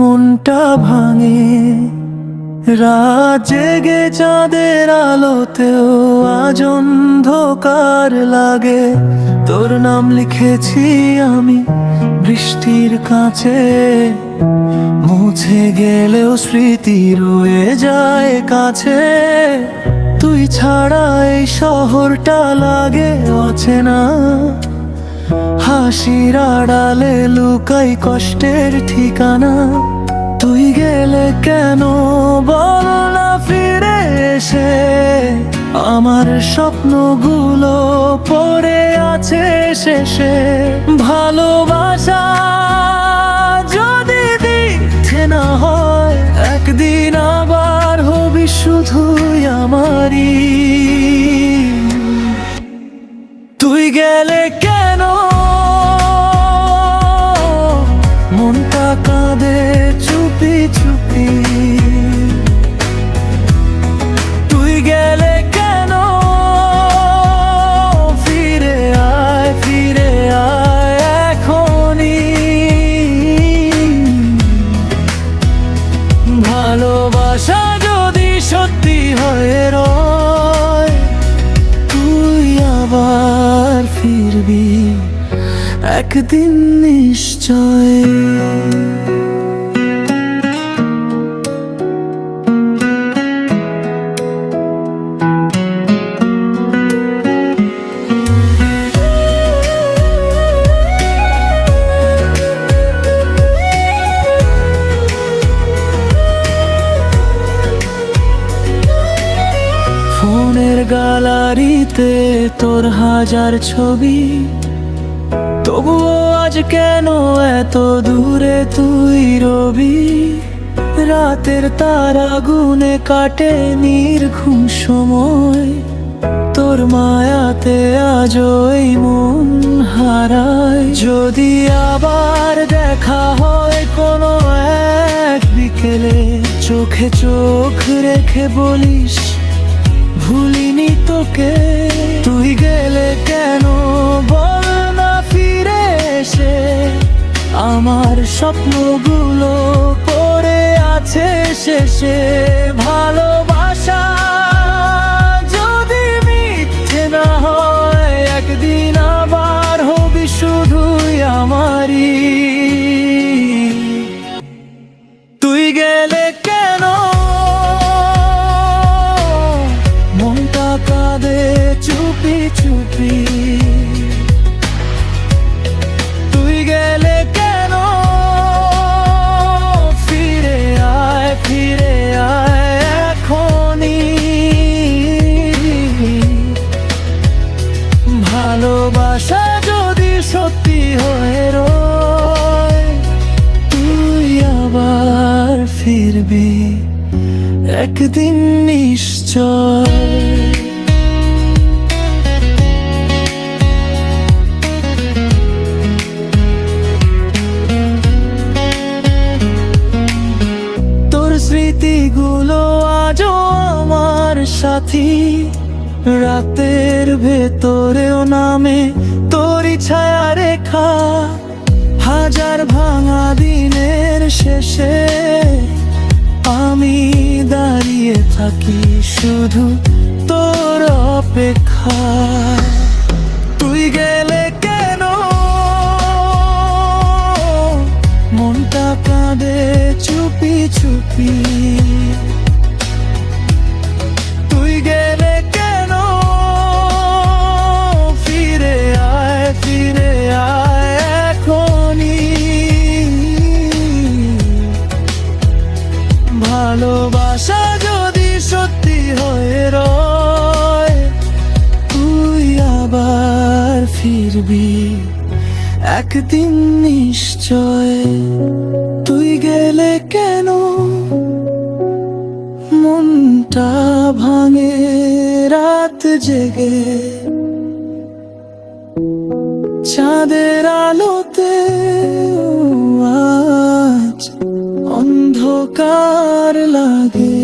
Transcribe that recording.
মনটা ভাঙে। রাত জেগে চাঁদের আলোতেও আজ অন্ধকার লাগে। তোর নাম লিখেছি আমি বৃষ্টির কাছে, মুছে গেলেও স্মৃতি রয়ে যায় কাছে। তুই ছাড়া এই শহরটা লাগে অচেনা, হাসির আড়ালে লুকাই কষ্টের ঠিকানা। তুই গেলে কেন বল না ফিরে এসে, আমার স্বপ্নগুলো পড়ে আছে শেষে। ভালোবাসা যদি দিতে না হয়, একদিন আবার হবি শুধুই আমারই। তুই গেলে কেন মনটা কাঁদে চুপি চুপি। তুই গেলে কেন ফিরে আয় ফিরে আয় এখনই। ভালোবাসা যদি সত্যি হয়ে রয়, তুই আবার ফিরবি একদিন নিশ্চয়। ফোনের গ্যালারিতে তোর হাজার ছবি, তবুও আজ কেন এত দূরে তুই রবি। রাতের তারা গুনে কাটে নির্ঘুম সময়, তোর মায়াতে আজ ওই মন হারায়। যদি আবার দেখা হয় কোনো এক বিকেলে, চোখে চোখ রেখে বলিস ভুলিনি তোকে। তুই গেলে কেন বল না ফিরে এসে, আমার স্বপ্নগুলো পড়ে আছে শেষে। ভালোবাসা যদি মিথ্যে না হয়, একদিন আবার হবি শুধুই আমারই। তুই গেলে কেন মনটা কাঁদে চুপি চুপি। তুই গেলে কেন ফিরে আয় ফিরে আয় এখনই। ভালোবাসা যদি সত্যি হয়ে রয়, তুই আবার ফিরবি একদিন নিশ্চয়। তোর স্মৃতিগুলো আজও আমার সাথী, রাতের ভেতরেও নামে তোরই ছায়া রেখা। হাজার ভাঙা দিনের শেষে আমি দাঁড়িয়ে থাকি শুধু তোর অপেক্ষায়। তুই গেলে কেন মনটা কাঁদে চুপি চুপি। তুই গেলে কেন ফিরে আয় ফিরে আয় এখনই। ভালোবাসা যদি সত্যি হয়ে রয়, তুই আবার ফিরবি একদিন নিশ্চয়। তুই গেলে কেন মনটা ভাঙে রাত জেগে, চাঁদের আলোতে আজ অন্ধকার লাগে।